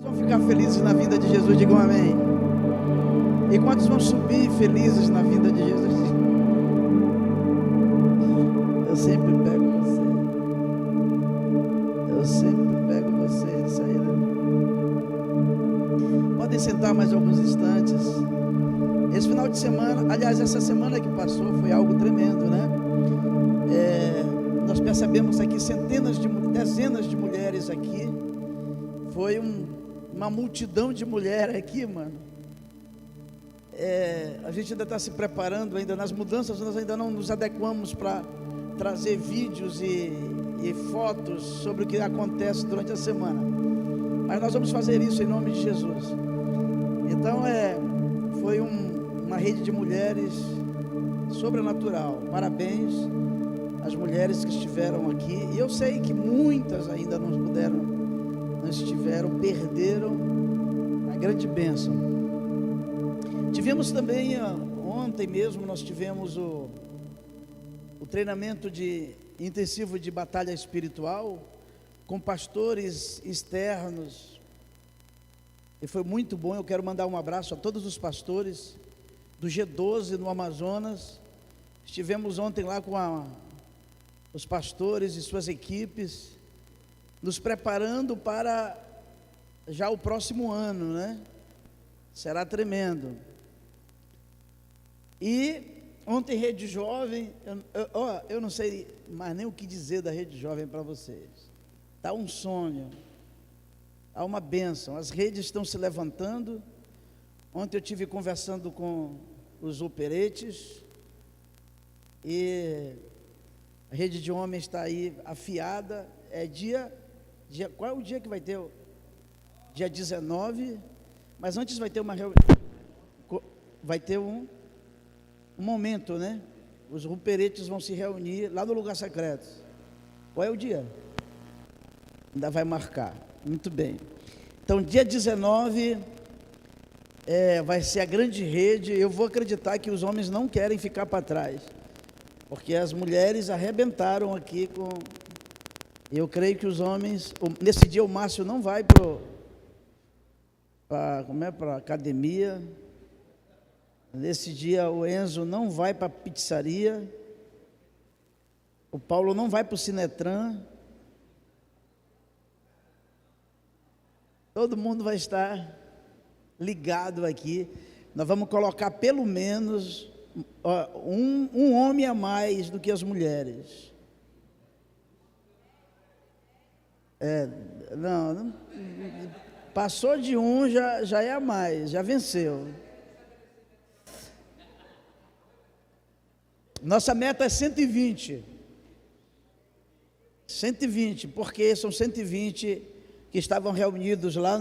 Vão ficar felizes na vinda de Jesus, digam amém. E quantos vão subir felizes na vinda de Jesus? Eu sempre pego você. Eu sempre pego você. Isso aí, né? Podem sentar mais alguns instantes. Esse final de semana, aliás, essa semana que passou foi algo tremendo, né? Nós percebemos aqui dezenas de mulheres aqui. Foi uma multidão de mulheres aqui, mano. A gente ainda está se preparando ainda nas mudanças, nós ainda não nos adequamos para trazer vídeos e fotos sobre o que acontece durante a semana, mas nós vamos fazer isso em nome de Jesus. Então foi uma rede de mulheres sobrenatural. Parabéns às mulheres que estiveram aqui, e eu sei que muitas ainda não estiveram, perderam a grande bênção. Tivemos também, ontem mesmo, nós tivemos o treinamento intensivo de batalha espiritual, com pastores externos, e foi muito bom. Eu quero mandar um abraço a todos os pastores do G12 no Amazonas. Estivemos ontem lá com os pastores e suas equipes, nos preparando para já o próximo ano, né? Será tremendo. E ontem Rede Jovem, eu não sei mais nem o que dizer da Rede Jovem para vocês. Está um sonho, há uma bênção, as redes estão se levantando. Ontem eu estive conversando com os operetes, e a rede de homens está aí afiada. Qual é o dia que vai ter? Dia 19, mas antes vai ter uma reunião, vai ter um momento, né? Os operetes vão se reunir lá no lugar secreto. Qual é o dia? Ainda vai marcar. Muito bem. Então, dia 19 vai ser a grande rede. Eu vou acreditar que os homens não querem ficar para trás, porque as mulheres arrebentaram aqui com... Eu creio que os homens... Nesse dia o Márcio não vai para a academia. Nesse dia o Enzo não vai para a pizzaria. O Paulo não vai para o Sinetran. Todo mundo vai estar ligado aqui. Nós vamos colocar pelo menos um homem a mais do que as mulheres. Não, passou de um, já é a mais, já venceu. Nossa meta é 120. 120, porque são 120 que estavam reunidos lá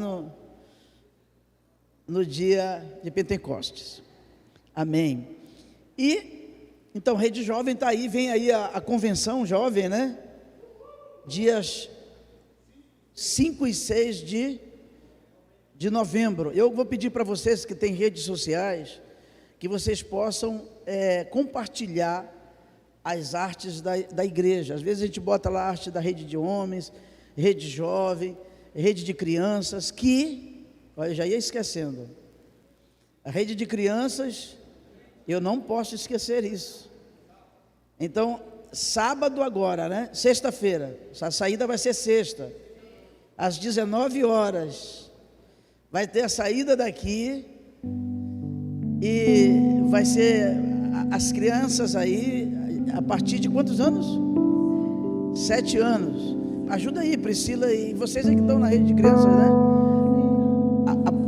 no dia de Pentecostes. Amém. E, então, Rede Jovem está aí, vem aí a convenção jovem, né? Dias 5 e 6 de novembro. Eu vou pedir para vocês que têm redes sociais, que vocês possam compartilhar as artes da igreja. Às vezes a gente bota lá a arte da rede de homens, rede jovem, rede de crianças, que, olha, eu já ia esquecendo, a rede de crianças, eu não posso esquecer isso. Então, sábado agora, né? Sexta-feira, a saída vai ser sexta, às 19 horas, vai ter a saída daqui, e vai ser as crianças aí, a partir de quantos anos? 7 anos. Ajuda aí, Priscila, e vocês aí que estão na rede de crianças, né?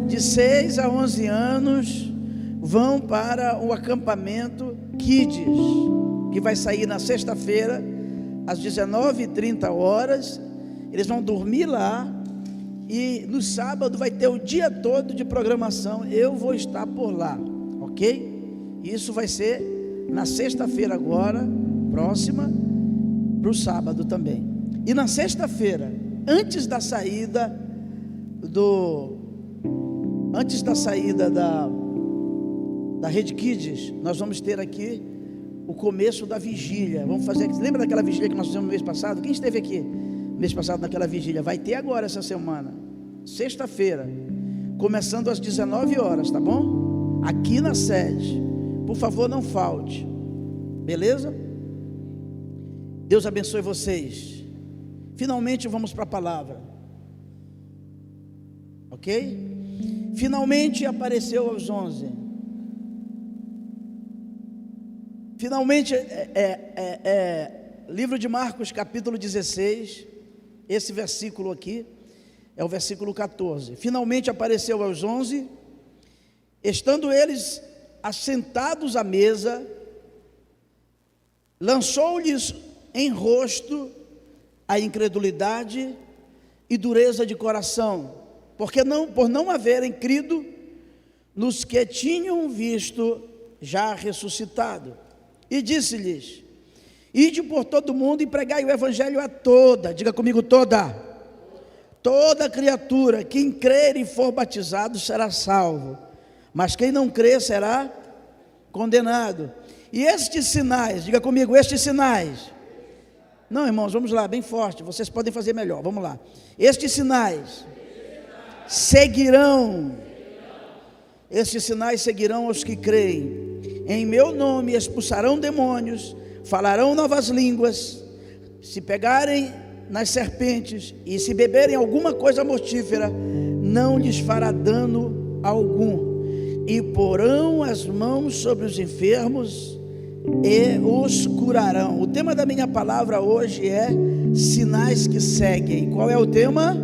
De 6 a 11 anos vão para o acampamento Kids, que vai sair na sexta-feira, às 19h30. Eles vão dormir lá, e no sábado vai ter o dia todo de programação. Eu vou estar por lá, ok? Isso vai ser na sexta-feira agora, próxima, para o sábado também. E na sexta-feira, antes da saída da Rede Kids, nós vamos ter aqui o começo da vigília. Vamos fazer, lembra daquela vigília que nós fizemos no mês passado? Quem esteve aqui mês passado naquela vigília? Vai ter agora essa semana. sexta-feira, começando às 19 horas, tá bom? Aqui na sede. Por favor, não falte. Beleza? Deus abençoe vocês. Finalmente vamos para a palavra. Ok? Finalmente apareceu aos 11. Finalmente, livro de Marcos, capítulo 16. Esse versículo aqui é o versículo 14. Finalmente apareceu aos 11, estando eles assentados à mesa, lançou-lhes em rosto a incredulidade e dureza de coração, por não haverem crido nos que tinham visto já ressuscitado. E disse-lhes: ide por todo o mundo e pregai o evangelho a toda, diga comigo, toda criatura. Quem crer e for batizado será salvo, mas quem não crer será condenado. E estes sinais, diga comigo, estes sinais. Não, irmãos, vamos lá, bem forte, vocês podem fazer melhor, vamos lá. Estes sinais seguirão aos que creem. Em meu nome expulsarão demônios, falarão novas línguas, se pegarem nas serpentes e se beberem alguma coisa mortífera, não lhes fará dano algum, e porão as mãos sobre os enfermos e os curarão. O tema da minha palavra hoje é sinais que seguem. Qual é o tema?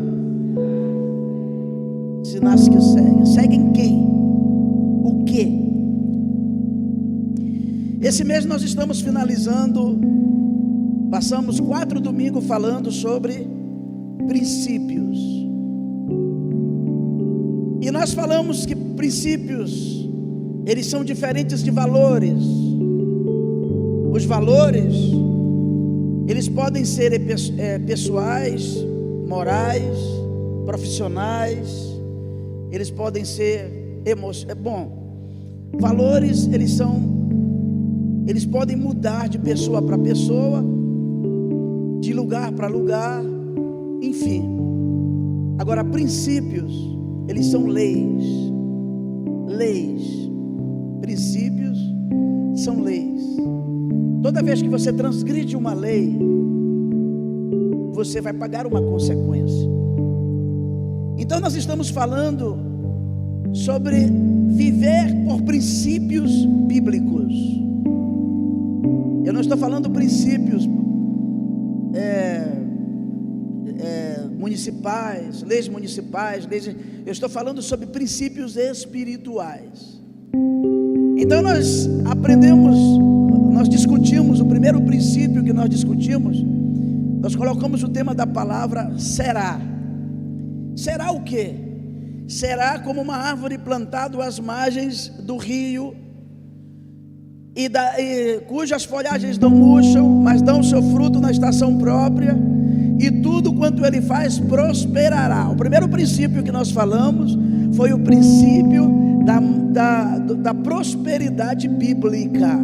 Sinais que seguem. Seguem quem? O quê? Esse mês nós estamos finalizando, passamos 4 domingos falando sobre princípios. E nós falamos que princípios, eles são diferentes de valores. Os valores, eles podem ser pessoais, morais, profissionais, eles podem ser valores, eles podem mudar de pessoa para pessoa, de lugar para lugar, enfim. Agora, princípios, eles são leis. Princípios são leis. Toda vez que você transgride uma lei, você vai pagar uma consequência. Então nós estamos falando sobre viver por princípios bíblicos. Eu não estou falando princípios municipais, leis municipais, eu estou falando sobre princípios espirituais. Então nós discutimos, o primeiro princípio que nós discutimos, nós colocamos o tema da palavra será. Será o quê? Será como uma árvore plantada às margens do rio, cujas folhagens não murcham, mas dão seu fruto na estação própria, e tudo quanto ele faz prosperará. O primeiro princípio que nós falamos foi o princípio da prosperidade bíblica.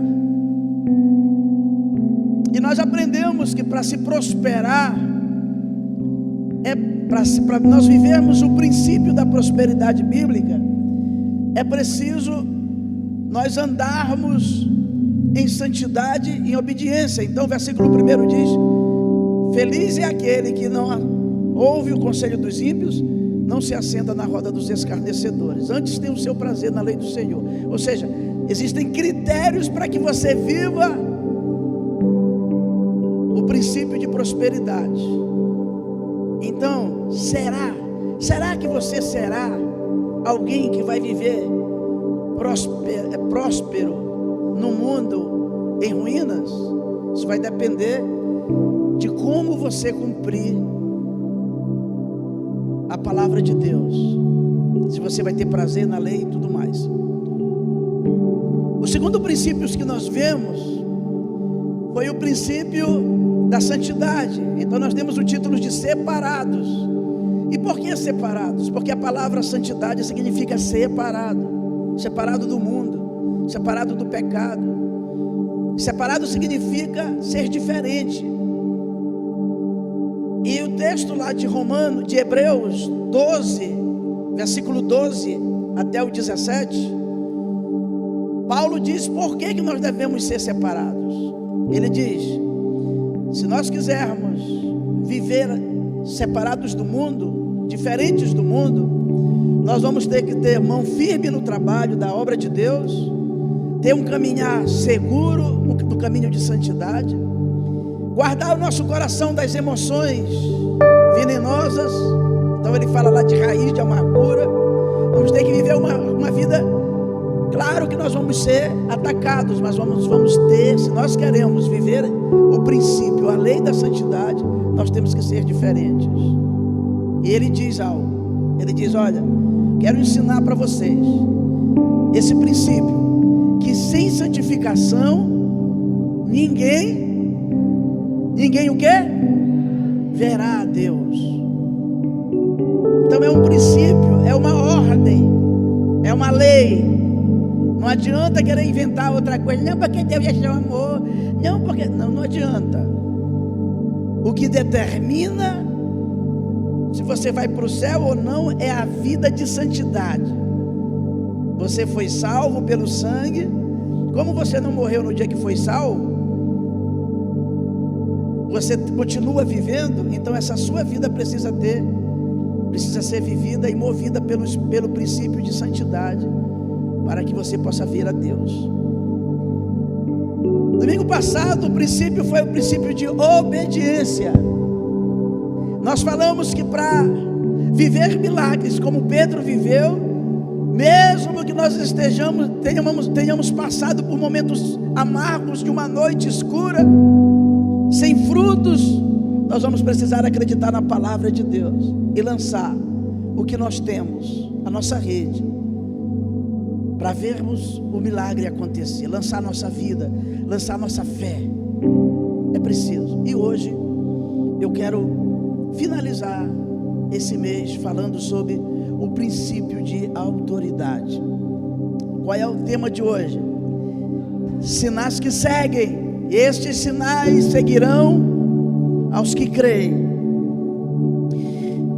E nós aprendemos que para se prosperar, para nós vivermos o princípio da prosperidade bíblica, é preciso nós andarmos em santidade, em obediência. Então o versículo 1 diz: feliz é aquele que não ouve o conselho dos ímpios, não se assenta na roda dos escarnecedores, antes tem o seu prazer na lei do Senhor. Ou seja, existem critérios para que você viva o princípio de prosperidade. Então, será que você será alguém que vai viver próspero no mundo em ruínas? Isso vai depender de como você cumprir a palavra de Deus, se você vai ter prazer na lei e tudo mais. O segundo princípio que nós vemos foi o princípio da santidade. Então nós temos o título de separados. E por que separados? Porque a palavra santidade significa separado, separado do mundo, separado do pecado. Separado significa ser diferente. E texto lá de Hebreus 12, versículo 12 até o 17, Paulo diz por que nós devemos ser separados. Ele diz: se nós quisermos viver separados do mundo, diferentes do mundo, nós vamos ter que ter mão firme no trabalho da obra de Deus, ter um caminhar seguro no caminho de santidade, guardar o nosso coração das emoções venenosas. Então ele fala lá de raiz de amargura. Vamos ter que viver uma vida. Claro que nós vamos ser atacados, mas vamos ter, se nós queremos viver o princípio, a lei da santidade, nós temos que ser diferentes. E ele diz algo, ele diz: olha, quero ensinar para vocês esse princípio, que sem santificação, ninguém o quê? Verá a Deus. Então é um princípio, é uma ordem, é uma lei. Não adianta querer inventar outra coisa. Não, porque Deus já é amor. Não, porque... Não adianta. O que determina se você vai para o céu ou não é a vida de santidade. Você foi salvo pelo sangue. Como você não morreu no dia que foi salvo, você continua vivendo. Então essa sua vida precisa ser vivida e movida pelo princípio de santidade, para que você possa ver a Deus. Domingo passado o princípio foi o princípio de obediência. Nós falamos que para viver milagres como Pedro viveu, mesmo que nós tenhamos passado por momentos amargos de uma noite escura, sem frutos, nós vamos precisar acreditar na palavra de Deus e lançar o que nós temos, a nossa rede, para vermos o milagre acontecer, lançar nossa vida, lançar nossa fé. É preciso. E hoje eu quero finalizar esse mês falando sobre o princípio de autoridade. Qual é o tema de hoje? Sinais que seguem. Estes sinais seguirão aos que creem.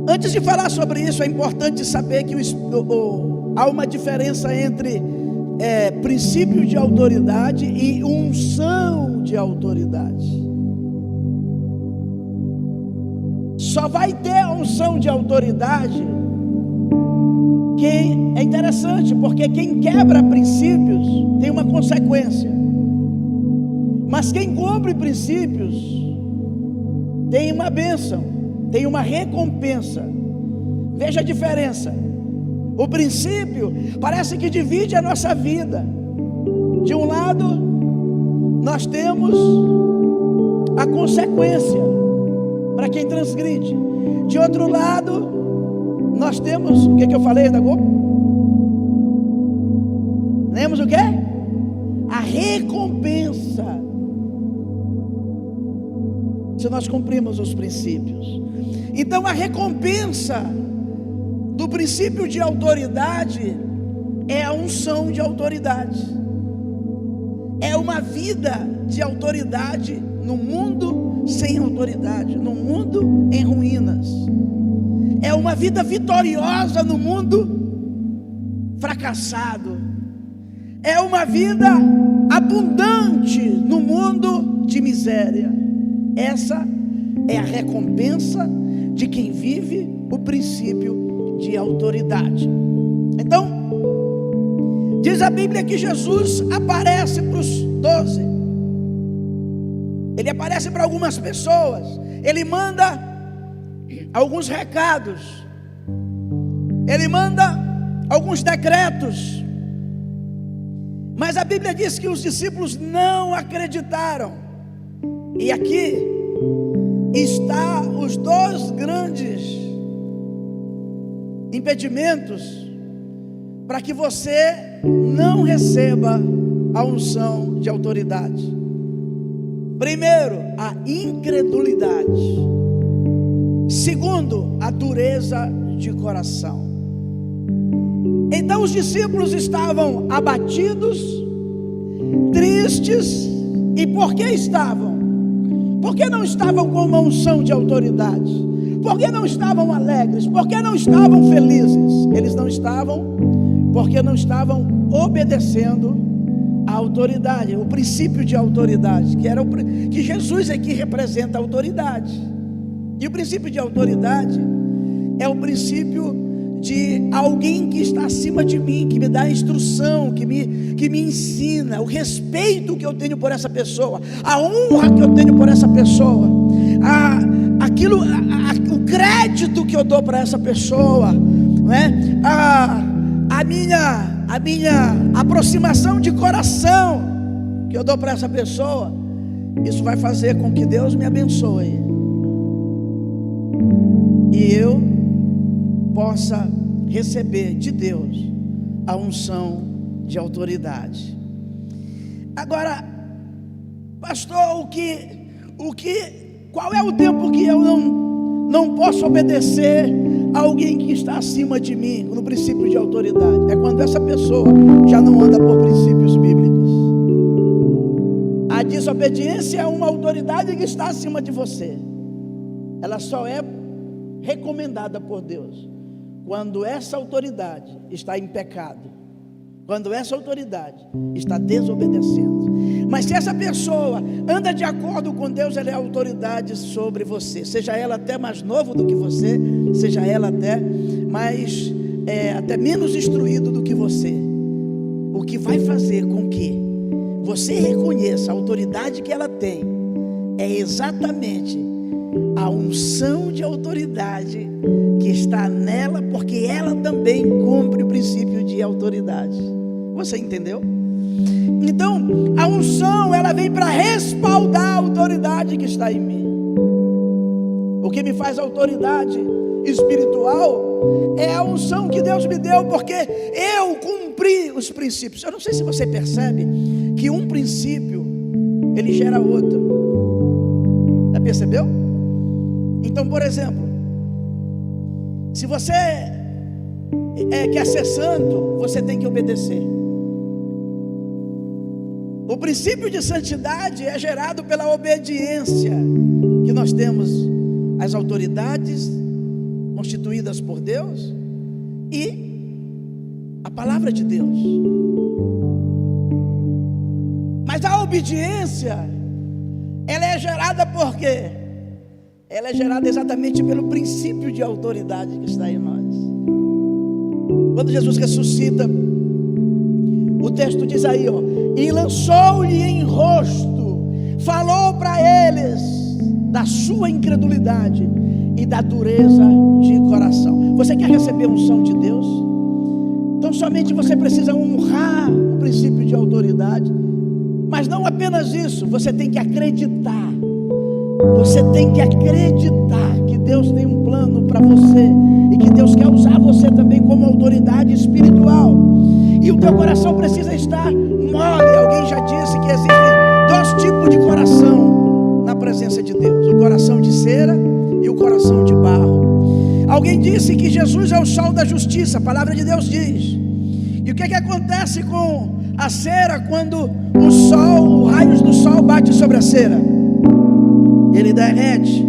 Antes de falar sobre isso, é importante saber que há uma diferença entre princípio de autoridade e unção de autoridade. Só vai ter a unção de autoridade quem é interessante, porque quem quebra princípios tem uma consequência, mas quem cumpre princípios tem uma bênção, tem uma recompensa. Veja a diferença. O princípio parece que divide a nossa vida. De um lado, nós temos a consequência para quem transgride. De outro lado, nós temos, o que eu falei da Globo? Temos o quê? A recompensa, se nós cumprimos os princípios. Então a recompensa do princípio de autoridade é a unção de autoridade. É uma vida de autoridade no mundo sem autoridade, no mundo em ruínas. É uma vida vitoriosa no mundo fracassado. É uma vida abundante no mundo de miséria. Essa é a recompensa de quem vive o princípio de autoridade. Então, diz a Bíblia que Jesus aparece para os 12. Ele aparece para algumas pessoas. Ele manda alguns recados. Ele manda alguns decretos. Mas a Bíblia diz que os discípulos não acreditaram. E aqui está os dois grandes impedimentos para que você não receba a unção de autoridade. Primeiro, a incredulidade. Segundo, a dureza de coração. Então os discípulos estavam abatidos, tristes. E por que estavam? Porque não estavam com uma unção de autoridade? Por que não estavam alegres? Por que não estavam felizes? Eles não estavam porque não estavam obedecendo a autoridade, o princípio de autoridade, que Jesus aqui representa a autoridade. E o princípio de autoridade é o princípio de alguém que está acima de mim, que me dá instrução, que me ensina, o respeito que eu tenho por essa pessoa, a honra que eu tenho por essa pessoa, o crédito que eu dou para essa pessoa, né? A minha aproximação de coração que eu dou para essa pessoa, isso vai fazer com que Deus me abençoe e eu possa receber de Deus a unção de autoridade. Agora, pastor, qual é o tempo que eu não posso obedecer a alguém que está acima de mim, no princípio de autoridade? É quando essa pessoa já não anda por princípios bíblicos. A desobediência é uma autoridade que está acima de você. Ela só é recomendada por Deus quando essa autoridade está em pecado, quando essa autoridade está desobedecendo. Mas se essa pessoa anda de acordo com Deus, ela é autoridade sobre você, seja ela até mais novo do que você, seja ela até menos instruído do que você. O que vai fazer com que você reconheça a autoridade que ela tem é exatamente a unção de autoridade que está nela, porque ela também cumpre o princípio de autoridade. Você entendeu? Então, a unção, ela vem para respaldar a autoridade que está em mim. O que me faz autoridade espiritual é a unção que Deus me deu, porque eu cumpri os princípios. Eu não sei se você percebe que um princípio, ele gera outro. Já percebeu? Então, por exemplo, se você quer ser santo, você tem que obedecer. O princípio de santidade é gerado pela obediência que nós temos às autoridades constituídas por Deus e a palavra de Deus. Mas a obediência, ela é gerada por quê? Ela é gerada exatamente pelo princípio de autoridade que está em nós. Quando Jesus ressuscita, o texto diz aí, e lançou-lhe em rosto, falou para eles da sua incredulidade e da dureza de coração. Você quer receber a unção de Deus? Então somente você precisa honrar o princípio de autoridade, mas não apenas isso, você tem que acreditar. Você tem que acreditar que Deus tem um plano para você e que Deus quer usar você também como autoridade espiritual. E o teu coração precisa estar mole. Alguém já disse que existem dois tipos de coração na presença de Deus: o coração de cera e o coração de barro. Alguém disse que Jesus é o sol da justiça, a palavra de Deus diz. E o que acontece com a cera quando os raios do sol batem sobre a cera? Ele derrete.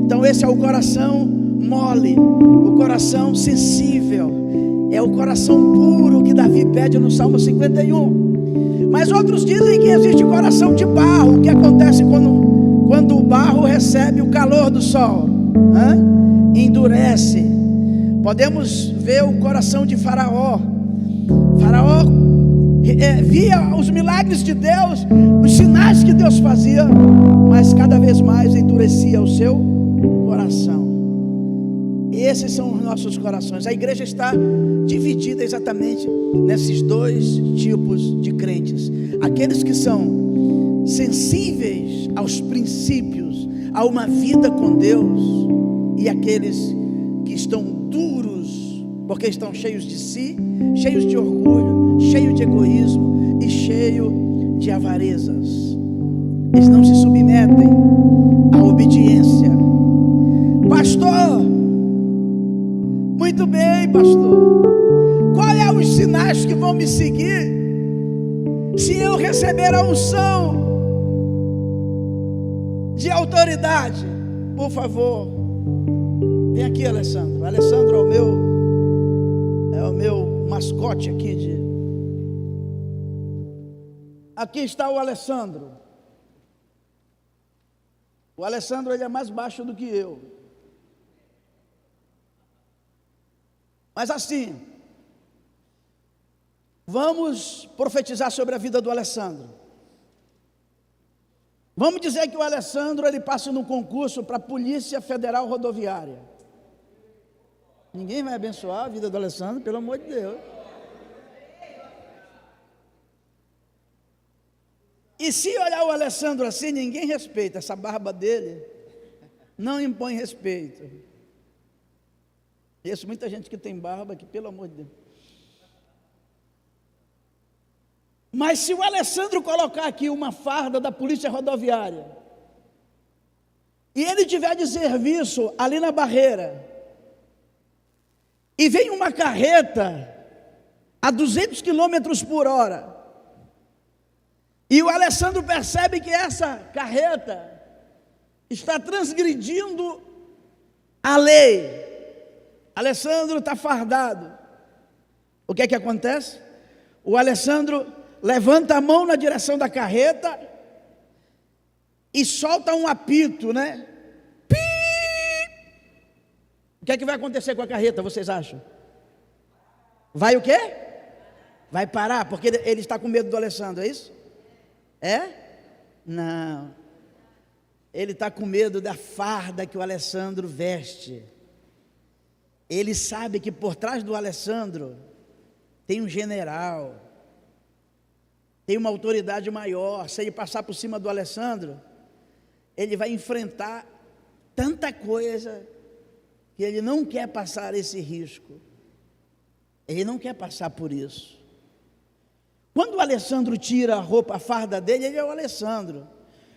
Então esse é o coração mole, o coração sensível, é o coração puro que Davi pede no Salmo 51. Mas outros dizem que existe coração de barro. O que acontece quando o barro recebe o calor do sol? Endurece. Podemos ver o coração de Faraó. Faraó via os milagres de Deus, os sinais que Deus fazia, mas cada vez mais endurecia o seu coração. Esses são os nossos corações. A igreja está dividida exatamente nesses dois tipos de crentes: aqueles que são sensíveis aos princípios, a uma vida com Deus, e aqueles que estão duros, porque estão cheios de si, cheios de orgulho, cheios de egoísmo e cheios de avarezas. Eles não se submetem à obediência. Pastor, muito bem, pastor. Qual é os sinais que vão me seguir se eu receber a unção de autoridade? Por favor, Vem aqui, Alessandro. Alessandro é o meu mascote aqui. Aqui está o Alessandro. O Alessandro, ele é mais baixo do que eu. Mas assim, vamos profetizar sobre a vida do Alessandro. Vamos dizer que o Alessandro, ele passa num concurso para a Polícia Federal Rodoviária. Ninguém vai abençoar a vida do Alessandro, pelo amor de Deus. E se olhar o Alessandro assim, ninguém respeita. Essa barba dele não impõe respeito. Conheço muita gente que tem barba que, pelo amor de Deus. Mas se o Alessandro colocar aqui uma farda da Polícia Rodoviária e ele tiver de serviço ali na barreira e vem uma carreta a 200 km por hora e o Alessandro percebe que essa carreta está transgredindo a lei, Alessandro está fardado, o que é que acontece? O Alessandro levanta a mão na direção da carreta e solta um apito, né? O que é que vai acontecer com a carreta, vocês acham? Vai o quê? Vai parar, porque ele está com medo do Alessandro, é isso? É? Não. Ele está com medo da farda que o Alessandro veste. Ele sabe que por trás do Alessandro tem um general, tem uma autoridade maior. Se ele passar por cima do Alessandro, ele vai enfrentar tanta coisa que ele não quer passar esse risco. Ele não quer passar por isso. Quando o Alessandro tira a roupa, a farda dele, ele é o Alessandro.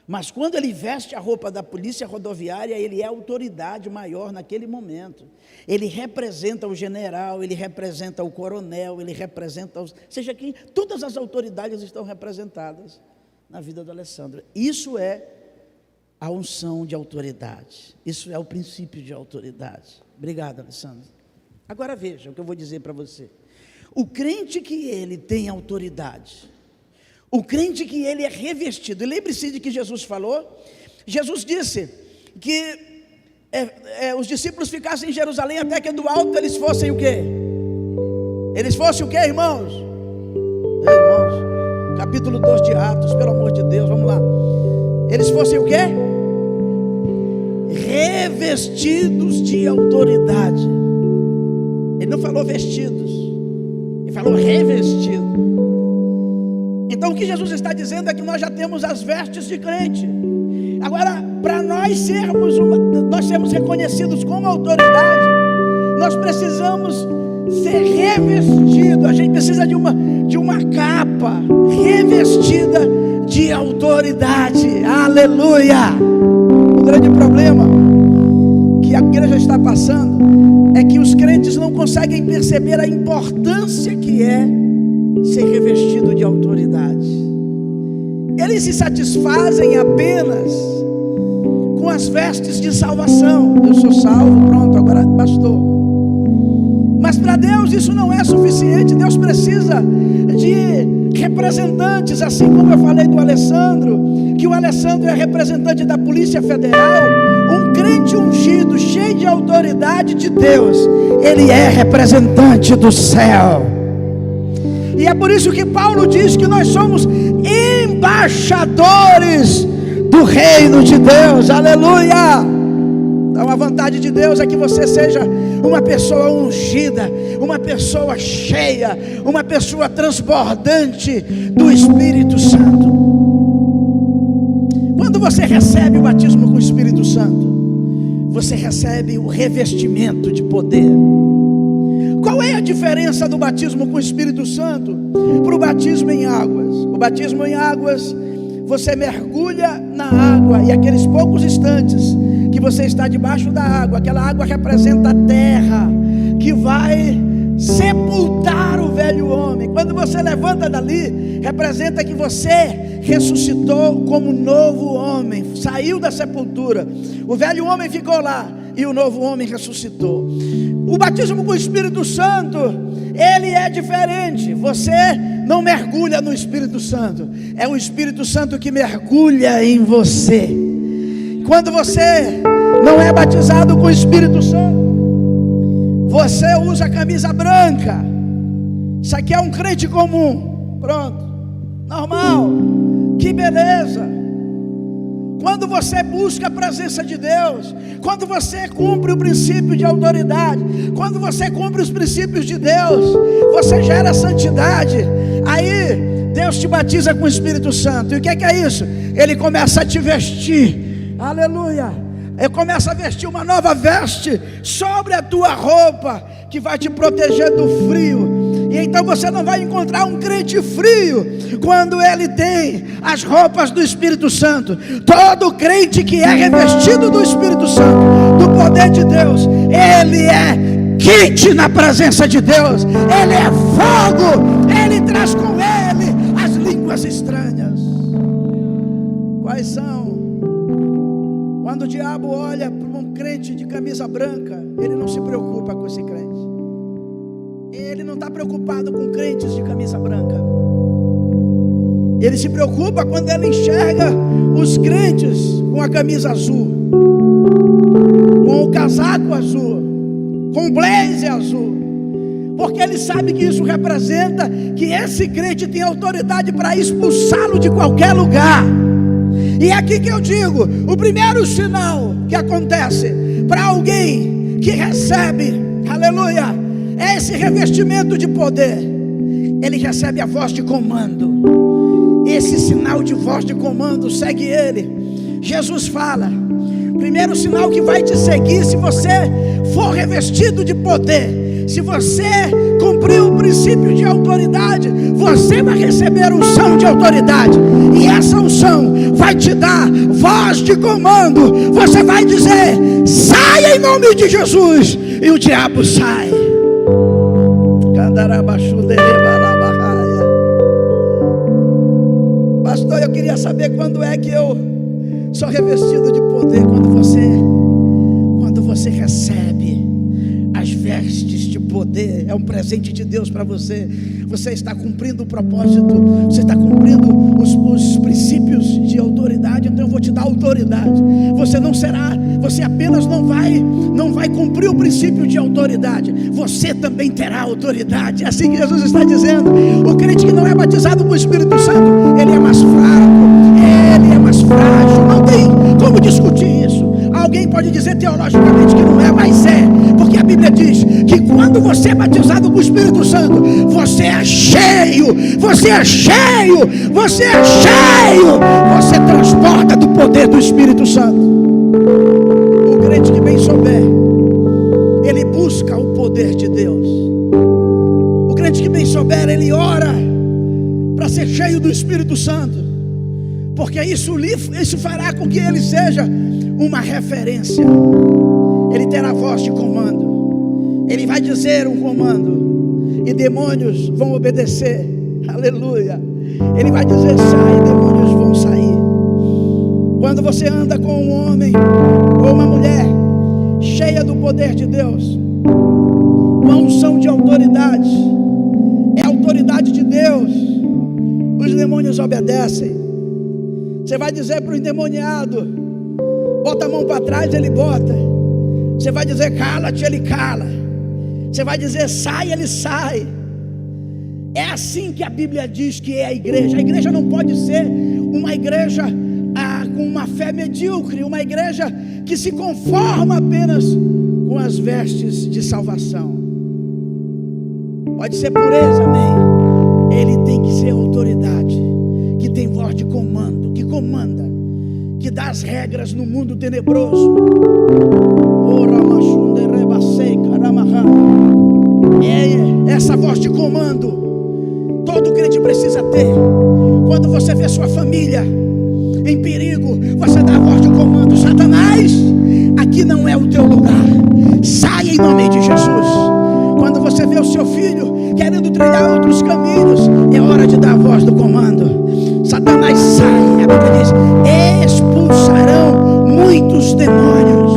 Mas quando ele veste a roupa da Polícia Rodoviária, ele é a autoridade maior naquele momento. Ele representa o general, ele representa o coronel, ele representa seja quem, todas as autoridades estão representadas na vida do Alessandro. Isso é a unção de autoridade. Isso é o princípio de autoridade. Obrigado, Alessandro. Agora veja o que eu vou dizer para você. O crente que ele tem autoridade, o crente que ele é revestido, e lembre-se de que Jesus falou, Jesus disse que os discípulos ficassem em Jerusalém até que do alto eles fossem o quê? Eles fossem o quê, irmãos? Irmãos, capítulo 2 de Atos, pelo amor de Deus, vamos lá. Eles fossem o quê? Revestidos de autoridade. Ele não falou vestidos, ele falou revestido. Então o que Jesus está dizendo é que nós já temos as vestes de crente. Agora, para nós sermos reconhecidos como autoridade, nós precisamos ser revestidos. A gente precisa de uma capa revestida de autoridade. Aleluia! O grande problema que a igreja está passando é que os crentes não conseguem perceber a importância que é ser revestido de autoridade. Eles se satisfazem apenas com as vestes de salvação. Eu sou salvo, pronto, agora bastou. Mas para Deus isso não é suficiente. Deus precisa de representantes, assim como eu falei do Alessandro, que o Alessandro é representante da Polícia Federal. Um crente ungido, cheio de autoridade de Deus, ele é representante do céu. E é por isso que Paulo diz que nós somos embaixadores do reino de Deus. Aleluia! Então a vontade de Deus é que você seja uma pessoa ungida, uma pessoa cheia, uma pessoa transbordante do Espírito Santo. Quando você recebe o batismo com o Espírito Santo, você recebe o revestimento de poder. Qual é a diferença do batismo com o Espírito Santo para o batismo em águas? O batismo em águas, você mergulha na água e aqueles poucos instantes que você está debaixo da água, aquela água representa a terra que vai sepultar o velho homem. Quando você levanta dali, representa que você ressuscitou como novo homem, saiu da sepultura. O velho homem ficou lá, e o novo homem ressuscitou. O batismo com o Espírito Santo, ele é diferente. Você não mergulha no Espírito Santo, é o Espírito Santo que mergulha em você. Quando você não é batizado com o Espírito Santo, você usa a camisa branca. Isso aqui é um crente comum, pronto, normal, que beleza. Quando você busca a presença de Deus, quando você cumpre o princípio de autoridade, quando você cumpre os princípios de Deus, você gera santidade. Aí Deus te batiza com o Espírito Santo. E o que é isso? Ele começa a te vestir, aleluia. Ele começa a vestir uma nova veste sobre a tua roupa, que vai te proteger do frio. E então você não vai encontrar um crente frio quando ele tem as roupas do Espírito Santo. Todo crente que é revestido do Espírito Santo, do poder de Deus, ele é quente na presença de Deus. Ele é fogo. Ele traz com ele as línguas estranhas. Quais são? Quando o diabo olha para um crente de camisa branca, ele não se preocupa com esse crente. Ele não está preocupado com crentes de camisa branca. Ele se preocupa quando ele enxerga os crentes com a camisa azul, com o casaco azul, com o blazer azul, porque ele sabe que isso representa que esse crente tem autoridade para expulsá-lo de qualquer lugar. E é aqui que eu digo, o primeiro sinal que acontece para alguém que recebe, aleluia, é esse revestimento de poder. Ele recebe a voz de comando. Esse sinal de voz de comando segue ele. Jesus fala, primeiro sinal que vai te seguir, se você for revestido de poder, se você cumprir o princípio de autoridade, você vai receber unção de autoridade. E essa unção vai te dar voz de comando. Você vai dizer, saia em nome de Jesus, e o diabo sai. Pastor, eu queria saber quando é que eu sou revestido de poder. Quando você recebe as vestes de poder. É um presente de Deus para você. Você está cumprindo o propósito, você está cumprindo os princípios de autoridade. Então eu vou te dar autoridade. Você apenas não vai cumprir o princípio de autoridade, você também terá autoridade. É assim que Jesus está dizendo. O crente que não é batizado com o Espírito Santo, ele é mais fraco, ele é mais frágil. Não tem como discutir isso. Alguém pode dizer teologicamente que não é, mas é, porque a Bíblia diz que quando você é batizado com o Espírito Santo, você é cheio, você transporta do poder do Espírito Santo. O crente que bem souber, ele busca o poder de Deus. O crente que bem souber, ele ora para ser cheio do Espírito Santo, porque isso fará com que ele seja uma referência. Ele terá voz de comando. Ele vai dizer um comando e demônios vão obedecer. Aleluia. Ele vai dizer sai, e demônios vão sair. Quando você anda com um homem ou uma mulher cheia do poder de Deus, uma unção de autoridade, é a autoridade de Deus, os demônios obedecem. Você vai dizer para o endemoniado, bota a mão para trás, ele bota. Você vai dizer cala-te, ele cala. Você vai dizer sai, ele sai. É assim que a Bíblia diz que é a igreja. A igreja não pode ser uma igreja com uma fé medíocre, uma igreja que se conforma apenas com as vestes de salvação. Pode ser pureza, amém. Ele tem que ser autoridade, que tem voz de comando, que comanda, que dá as regras no mundo tenebroso. É essa voz de comando todo crente precisa ter. Quando você vê sua família em perigo, você dá a voz de comando: Satanás, aqui não é o teu lugar, saia em nome de Jesus. Quando você vê o seu filho querendo trilhar outros caminhos, é hora de dar a voz do comando: Satanás, sai. A Bíblia diz: expulsarão muitos demônios.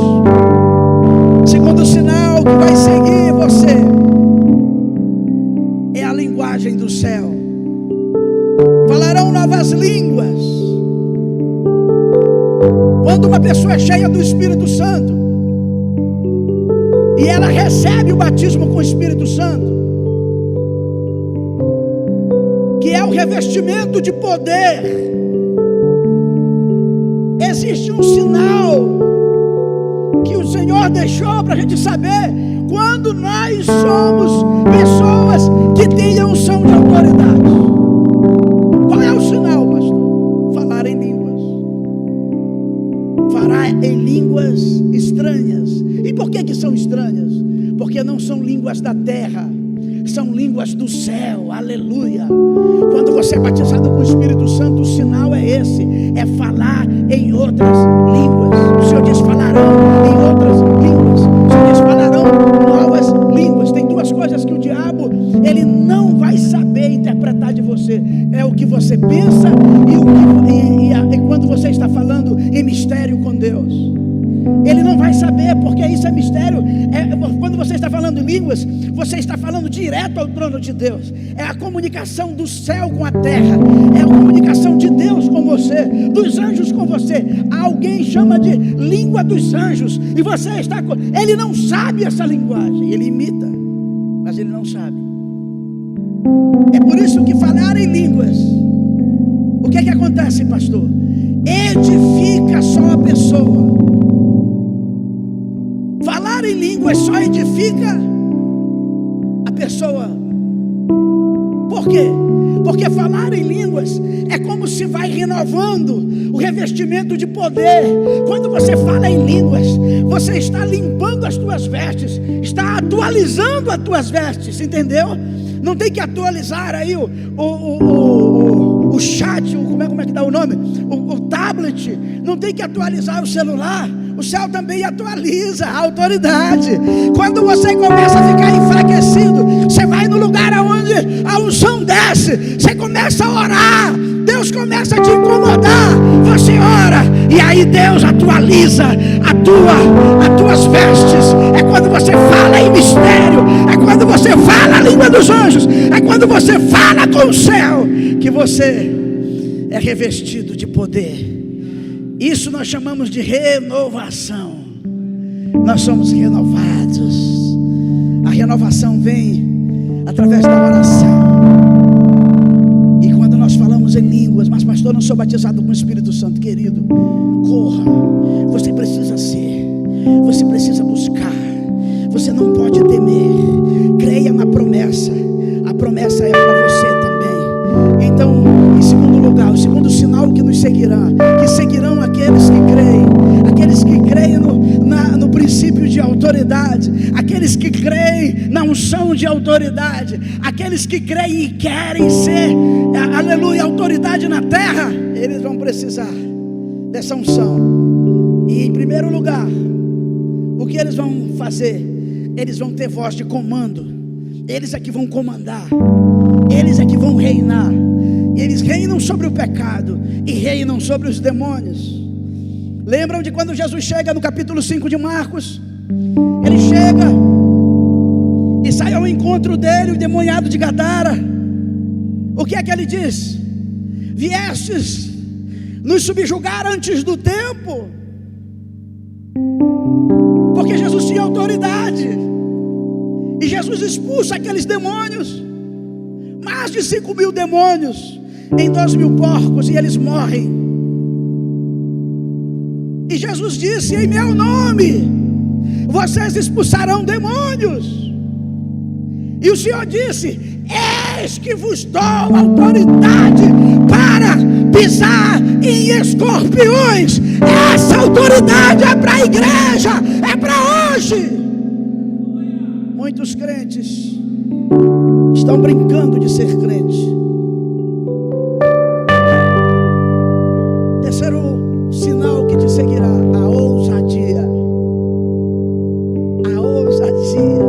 das línguas. Quando uma pessoa é cheia do Espírito Santo e ela recebe o batismo com o Espírito Santo, que é o revestimento de poder, existe um sinal que o Senhor deixou para a gente saber quando nós somos pessoas que têm a unção de autoridade. Qual é o sinal, pastor? Falar em línguas. Falar em línguas estranhas. E por que são estranhas? Porque não são línguas da terra, são línguas do céu. Aleluia. Quando você é batizado com o Espírito Santo, o sinal é esse, é falar em outras línguas. O Senhor diz: falarão em outras línguas. O Senhor diz: falarão novas línguas. Tem duas coisas que o diabo, ele não vai saber interpretar de você: é o que você pensa e quando você está falando em mistério com Deus. Ele não vai saber, porque isso é mistério. Quando você está falando em línguas, você está falando direto ao trono de Deus. É a comunicação do céu com a terra, é a comunicação de Deus com você, dos anjos com você. Alguém chama de língua dos anjos, e você está com... Ele não sabe essa linguagem, ele imita, mas ele não sabe. É por isso que falar em línguas, o que acontece, pastor? Edifica só a pessoa. Falar em línguas só edifica a pessoa. Por quê? Porque falar em línguas é como se vai renovando o revestimento de poder. Quando você fala em línguas, você está limpando as tuas vestes, está atualizando as tuas vestes, entendeu? Não tem que atualizar aí o chat, como é que dá o nome? O tablet, não tem que atualizar o celular. O céu também atualiza a autoridade. Quando você começa a ficar enfraquecido, você vai no lugar onde a unção desce, você começa a orar, Deus começa a te incomodar, você ora, e aí Deus atualiza as tuas vestes. É quando você fala em mistério, é quando você fala a língua dos anjos, é quando você fala com o céu, que você é revestido de poder. Isso nós chamamos de renovação. Nós somos renovados. A renovação vem através da oração. E quando nós falamos em línguas: mas pastor, eu não sou batizado com o Espírito Santo. Querido, corra. Você precisa ser. Você precisa buscar. Você não pode temer. Creia na promessa. A promessa é para você também. Então, em segundo lugar, o segundo sinal que nos seguirá, que seguirão aqueles que creem no princípio de autoridade, aqueles que creem na unção de autoridade, aqueles que creem e querem ser, aleluia, autoridade na terra. Eles vão precisar dessa unção. E em primeiro lugar, o que eles vão fazer? Eles vão ter voz de comando. Eles é que vão comandar, eles é que vão reinar. Eles reinam sobre o pecado e reinam sobre os demônios. Lembram de quando Jesus chega no capítulo 5 de Marcos? Ele chega e sai ao encontro dele o endemoniado de Gadara. O que é que ele diz? Viestes nos subjugar antes do tempo. Porque Jesus tinha autoridade. E Jesus expulsa aqueles demônios. Mais de 5.000 demônios em 2.000 porcos, e eles morrem. E Jesus disse: em meu nome vocês expulsarão demônios. E o Senhor disse: eis que vos dou autoridade para pisar em escorpiões. Essa autoridade é para a igreja, é para hoje. Muitos crentes estão brincando de ser crente. Terceiro sinal que te seguirá: a ousadia. A ousadia.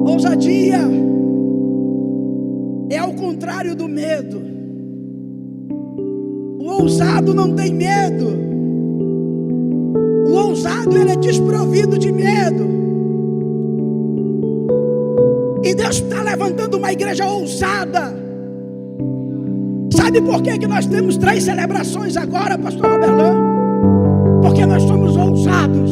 Ousadia é ao contrário do medo. O ousado não tem medo. O ousado, ele é desprovido de medo. E Deus está levantando uma igreja ousada, Sabe por que nós temos 3 celebrações agora, pastor Roberlan? Porque nós somos ousados.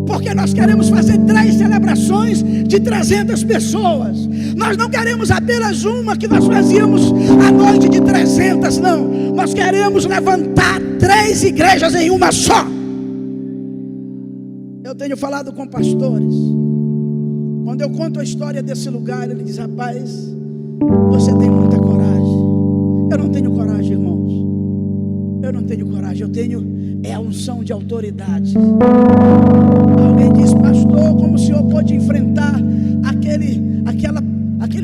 Porque nós queremos fazer 3 celebrações de 300 pessoas. Nós não queremos apenas uma que nós fazíamos a noite de 300, não. Nós queremos levantar 3 igrejas em uma só. Eu tenho falado com pastores. Quando eu conto a história desse lugar, ele diz: rapaz, você tem muita coragem. Eu não tenho coragem, irmãos. Eu não tenho coragem. Eu tenho a unção de autoridade. Alguém diz: pastor, como o senhor pode enfrentar aquele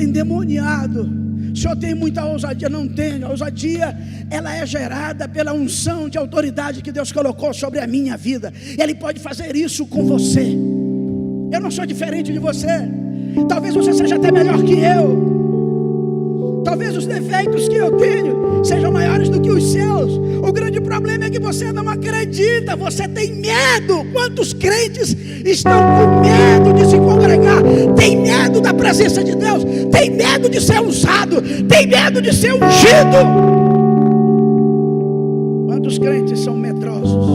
endemoniado? O senhor tem muita ousadia? Não tenho. A ousadia, ela é gerada pela unção de autoridade que Deus colocou sobre a minha vida. Ele pode fazer isso com você. Eu não sou diferente de você. Talvez você seja até melhor que eu. Talvez os defeitos que eu tenho sejam maiores do que os seus. O grande problema é que você não acredita. Você tem medo. Quantos crentes estão com medo de se congregar? Tem medo da presença de Deus. Tem medo de ser usado. Tem medo de ser ungido. Quantos crentes são medrosos?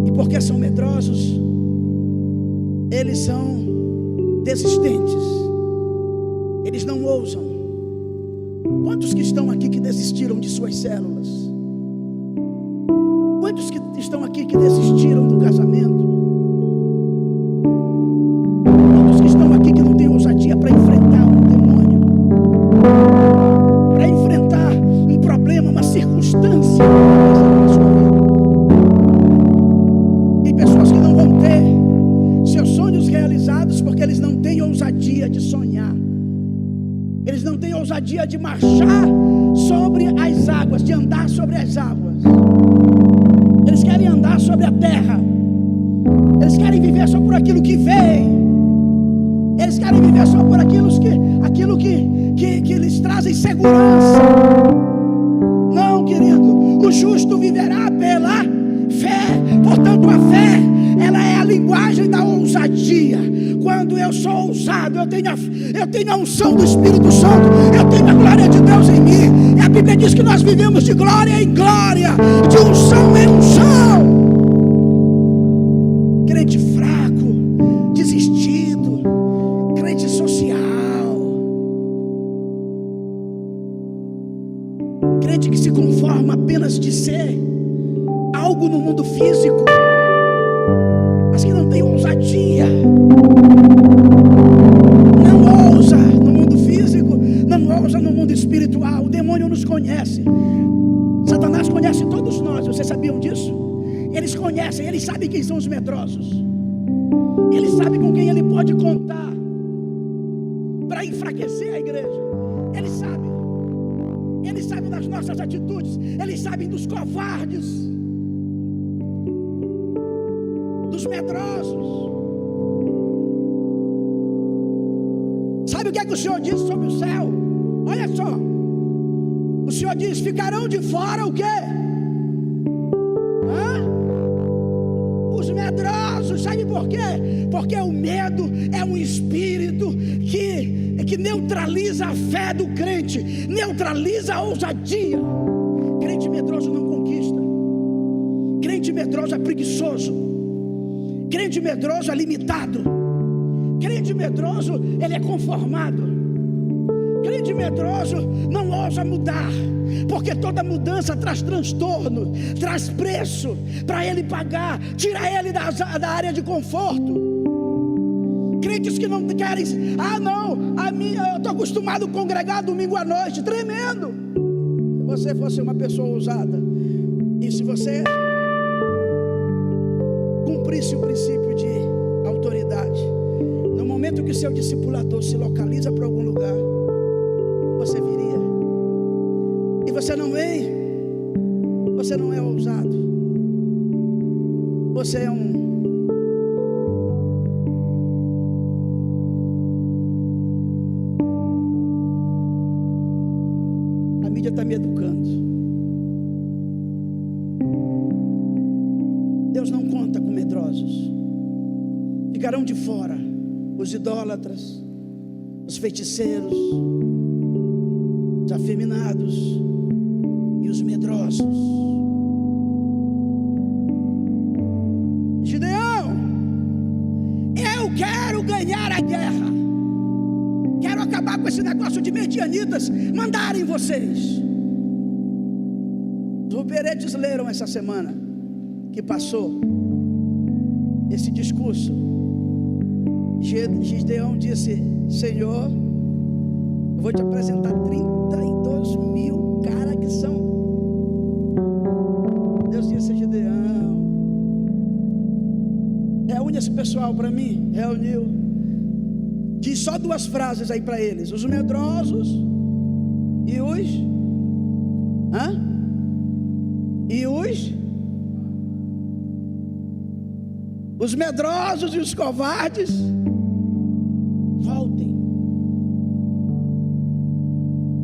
E porque são medrosos, eles são desistentes. Eles não ousam. Quantos que estão aqui que desistiram de suas células? Quantos que estão aqui que desistiram do casamento? Quantos que estão aqui que não têm ousadia para enfrentar um demônio? Para enfrentar um problema, uma circunstância na sua vida? Tem pessoas que não vão ter seus sonhos realizados porque eles não têm ousadia de sonhar. Eles não têm ousadia de marchar sobre as águas, de andar sobre as águas. Eles querem andar sobre a terra. Eles querem viver só por aquilo que vem. Eles querem viver só por aquilo que lhes trazem segurança. Não, querido, o justo viverá pela fé. Portanto, a fé, ela é a linguagem da ousadia. Quando eu sou ousado, eu tenho a unção do Espírito Santo, eu tenho a glória de Deus em mim. E a Bíblia diz que nós vivemos de glória em glória, de unção em unção. Crente fraco, desistido, crente social, crente que se conforma apenas de ser algo no mundo físico, mas que não tem ousadia. Não ousa no mundo físico, não ousa no mundo espiritual. O demônio nos conhece. Satanás conhece todos nós. Vocês sabiam disso? Eles conhecem, eles sabem quem são os medrosos. Eles sabem com quem ele pode contar para enfraquecer a igreja. Eles sabem. Eles sabem das nossas atitudes. Eles sabem dos covardes, dos medrosos. Sabe o que é que o Senhor diz sobre o céu? Olha só. O Senhor diz: ficarão de fora o quê? Os medrosos. Sabe por quê? Porque o medo é um espírito que neutraliza a fé do crente, neutraliza a ousadia. Crente medroso não conquista. Crente medroso é preguiçoso. Crente medroso é limitado. Crente medroso, ele é conformado. Crente medroso não ousa mudar, porque toda mudança traz transtorno, traz preço para ele pagar, tira ele da área de conforto. Crentes que não querem, eu estou acostumado a congregar domingo à noite, tremendo. Se você fosse uma pessoa ousada, e se você cumprisse o princípio de autoridade, no momento que o seu discipulador se localiza para algum lugar, você viria. E você não vem, você não é ousado, você é a mídia está me educando. Deus não conta com medrosos. Ficarão de fora os idólatras, os feiticeiros, os afeminados e os medrosos. Gideão, eu quero ganhar a guerra, quero acabar com esse negócio de medianitas mandarem vocês. Os Ruberetes leram essa semana que passou esse discurso. Gideão disse: Senhor, eu vou te apresentar 32 mil caras que são. Deus disse: Gideão, reúne esse pessoal para mim. Reuniu. Diz só 2 frases aí para eles: os medrosos e os medrosos e os covardes voltem.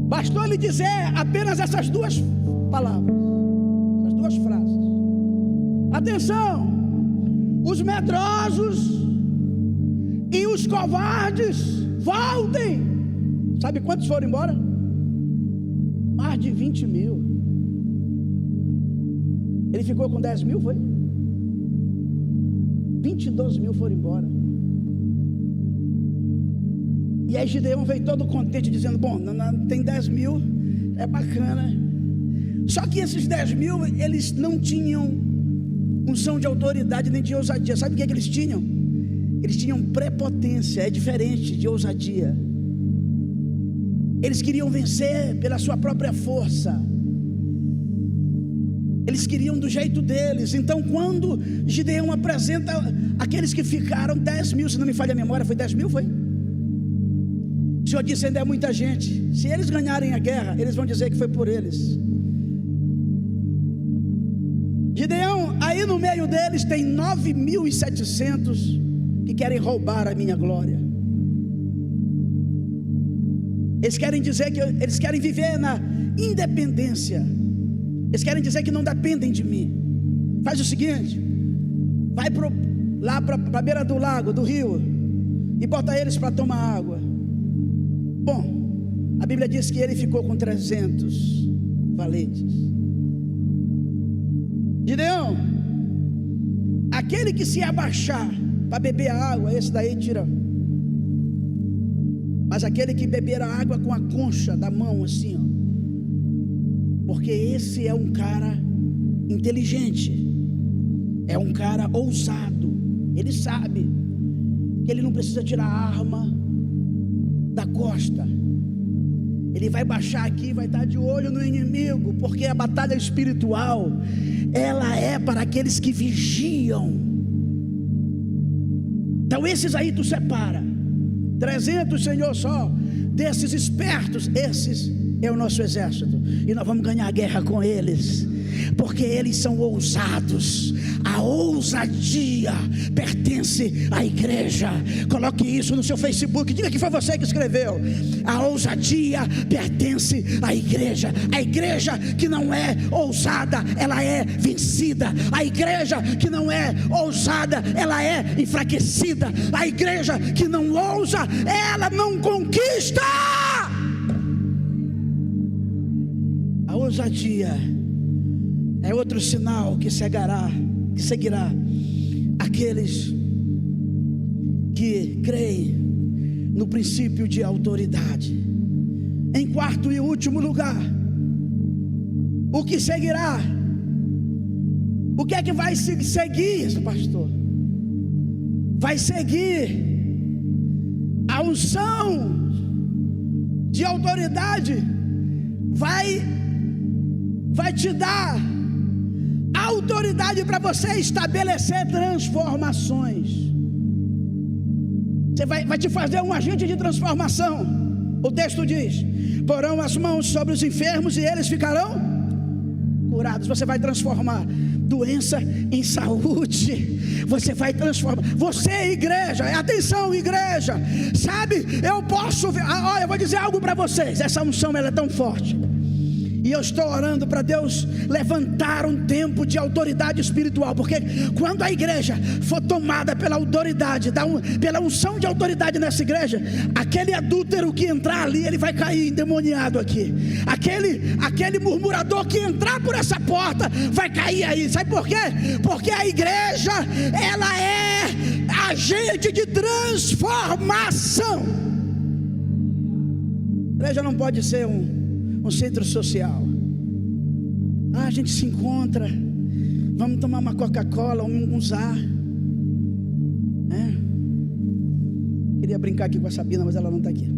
Bastou ele dizer apenas essas 2 palavras, essas 2 frases. Atenção, os medrosos e os covardes voltem. Sabe quantos foram embora? Mais de 20 mil. Ele ficou com 10 mil, foi? 22 mil foram embora. E aí Gideão veio todo contente, dizendo: bom, tem 10 mil, é bacana. Só que esses 10 mil, eles não tinham unção de autoridade nem de ousadia. Sabe o que é que eles tinham? Eles tinham prepotência. É diferente de ousadia. Eles queriam vencer pela sua própria força. Eles queriam do jeito deles. Então quando Gideão apresenta aqueles que ficaram, 10 mil, se não me falha a memória, foi 10 mil, foi? O Senhor disse: ainda é muita gente. Se eles ganharem a guerra, eles vão dizer que foi por eles. Gideão, aí no meio deles tem 9.700 que querem roubar a minha glória. Eles querem dizer que eles querem viver na independência. Eles querem dizer que não dependem de mim. Faz o seguinte: vai lá para a beira do lago, do rio, e bota eles para tomar água. Bom, a Bíblia diz que ele ficou com 300 valentes. Gideão, aquele que se abaixar para beber a água, esse daí tira. Mas aquele que beber a água com a concha da mão assim, ó, porque esse é um cara inteligente, é um cara ousado. Ele sabe que ele não precisa tirar a arma da costa. Ele vai baixar aqui, vai estar de olho no inimigo, porque a batalha espiritual, ela é para aqueles que vigiam. Então esses aí tu separa, 300, Senhor, só desses espertos, esses é o nosso exército, e nós vamos ganhar a guerra com eles, porque eles são ousados. A ousadia pertence à igreja. Coloque isso no seu Facebook, diga que foi você que escreveu. A ousadia pertence à igreja. A igreja que não é ousada, ela é vencida. A igreja que não é ousada, ela é enfraquecida. A igreja que não ousa, ela não conquista. A ousadia é outro sinal que seguirá aqueles que creem no princípio de autoridade. Em quarto e último lugar, o que seguirá? O que é que vai seguir, pastor? Vai seguir a unção de autoridade, vai te dar autoridade para você estabelecer transformações. Você vai te fazer um agente de transformação. O texto diz: porão as mãos sobre os enfermos e eles ficarão curados. Você vai transformar doença em saúde. Você vai transformar. Você, igreja, atenção, igreja, sabe, eu posso ver. Olha, eu vou dizer algo para vocês. Essa unção, ela é tão forte. E eu estou orando para Deus levantar um tempo de autoridade espiritual, porque quando a igreja for tomada pela autoridade, pela unção de autoridade nessa igreja, aquele adúltero que entrar ali, ele vai cair endemoniado aqui. Aquele murmurador que entrar por essa porta, vai cair aí. Sabe por quê? Porque a igreja, ela é agente de transformação. A igreja não pode ser um centro social. A gente se encontra, vamos tomar uma Coca-Cola, um zar. Queria brincar aqui com a Sabina, mas ela não está aqui.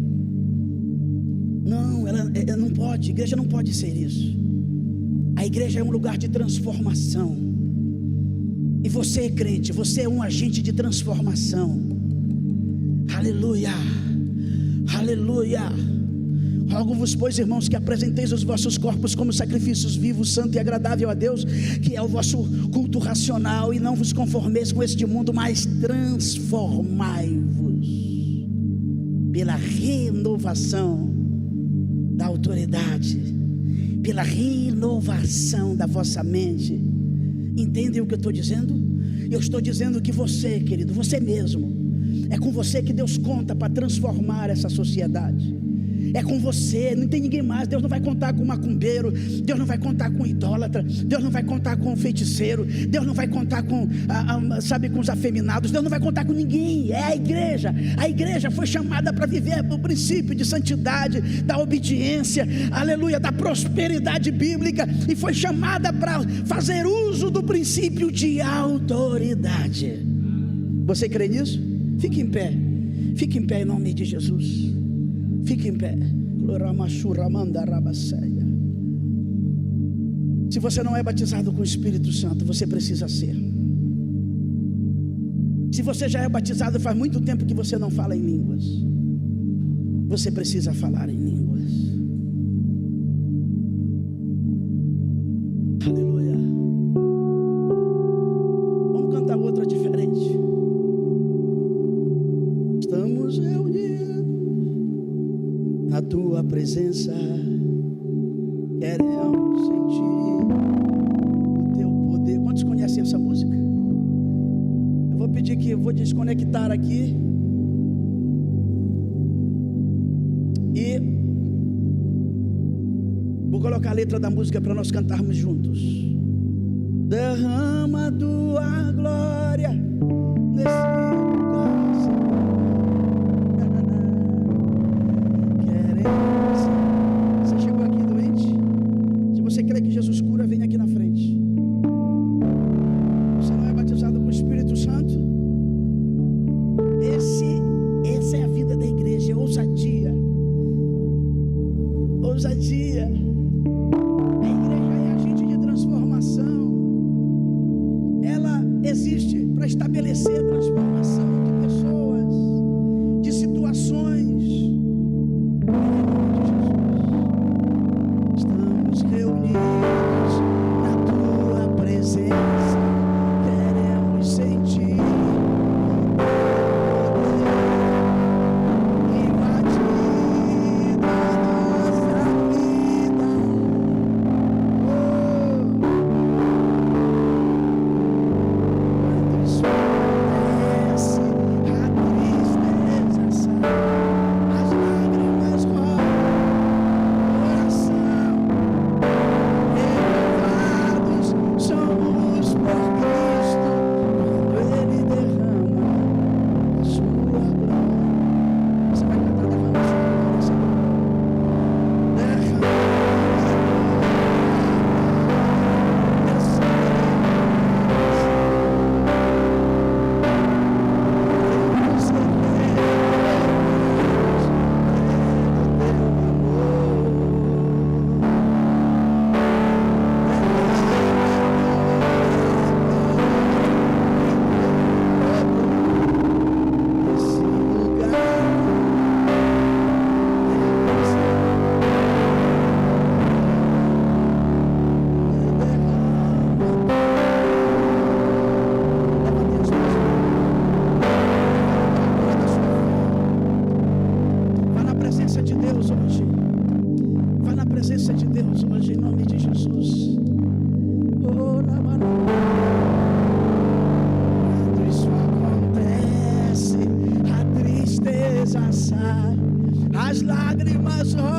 Não, ela não pode. A igreja não pode ser isso. A igreja é um lugar de transformação. E você é crente, você é um agente de transformação. Aleluia, aleluia. Rogo-vos, pois, irmãos, que apresenteis os vossos corpos como sacrifícios vivos, santo e agradável a Deus, que é o vosso culto racional, e não vos conformeis com este mundo, mas transformai-vos pela renovação da autoridade, pela renovação da vossa mente. Entendem o que eu estou dizendo? Eu estou dizendo que você, querido, você mesmo, é com você que Deus conta para transformar essa sociedade. É com você, não tem ninguém mais. Deus não vai contar com macumbeiro, Deus não vai contar com idólatra, Deus não vai contar com feiticeiro, Deus não vai contar com, com os afeminados, Deus não vai contar com ninguém. É a igreja. A igreja foi chamada para viver o princípio de santidade, da obediência, aleluia, da prosperidade bíblica, e foi chamada para fazer uso do princípio de autoridade. Você crê nisso? Fique em pé em nome de Jesus. Fique em pé. Se você não é batizado com o Espírito Santo, você precisa ser. Se você já é batizado, faz muito tempo que você não fala em línguas, você precisa falar em línguas. Aleluia. Vamos cantar outra diferente. Estamos reunidos na tua presença, queremos sentir o teu poder. Quantos conhecem essa música? Eu vou pedir que eu vou desconectar aqui e vou colocar a letra da música para nós cantarmos juntos. Derrama a tua glória nesse lugar. Você chegou aqui doente? Se você crê que Jesus cura, vem aqui na frente. Você não é batizado com o Espírito Santo? Essa é a vida da igreja, é ousadia. Ousadia. A igreja é agente de transformação. Ela existe para estabelecer a transformação. as lágrimas rolam.